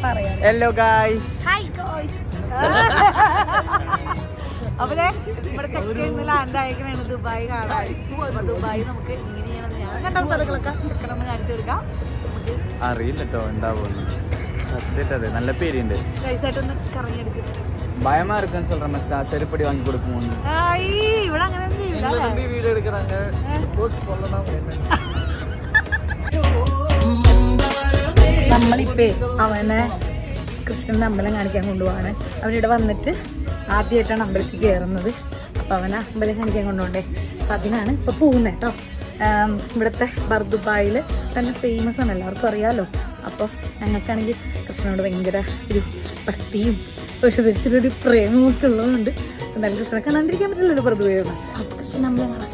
പറയാം. Hello guys. Hi guys. അപ്പൊ നമ്മുടെ ചെക്ക ഇന്ന് ലാൻഡ് അയക്കണാണ് ദുബായ് കാണാൻ. ദുബായ് നമുക്ക് ഇങ്ങനെയാണ് ഞാൻ കണ്ട സ്ഥലങ്ങളൊക്കെ ചെക്കണമെന്ന് കാണിച്ചു കൊടുക്കാം. അറിയില്ല കേട്ടോ ഉണ്ടാവുന്നു. സത്യത്തെ നല്ല പേരുണ്ട്. ഗൈസായിട്ടൊന്ന് കറങ്ങിയെടുക്കും. பயமா இருக்குன்னு சொல்ற மச்சான். செருப்படி வாங்கி கொடுப்போம். ഇവിടെ അങ്ങനെ வீடியோ எடுக்கிறாங்க. போஸ்ட் சொல்லலாம். നമ്മളിപ്പേ അവനെ കൃഷ്ണന്റെ അമ്പലം കാണിക്കാൻ കൊണ്ടുപോവാണ്. അവനിവിടെ വന്നിട്ട് ആദ്യമായിട്ടാണ് അമ്പലത്തിൽ കയറുന്നത്. അപ്പൊ അവനെ അമ്പലം കാണിക്കാൻ കൊണ്ടുപോകണ്ടേ. അപ്പൊ അതിനാണ് ഇപ്പൊ പോകുന്നത് കേട്ടോ. ഇവിടുത്തെ ബർദുബായിൽ തന്നെ ഫേമസ് ആണ്, എല്ലാവർക്കും അറിയാലോ. അപ്പോൾ ഞങ്ങൾക്കാണെങ്കിൽ കൃഷ്ണനോട് ഭയങ്കര ഒരു ഭക്തിയും ഒരു വിധത്തിലൊരു പ്രേമമൊക്കെ ഉള്ളതുകൊണ്ട് എന്തായാലും കൃഷ്ണനെ കാണാണ്ടിരിക്കാൻ പറ്റില്ലല്ലോ ബർദുബായിൽ. അപ്പൊ കൃഷ്ണൻ അമ്പലം കാണാം.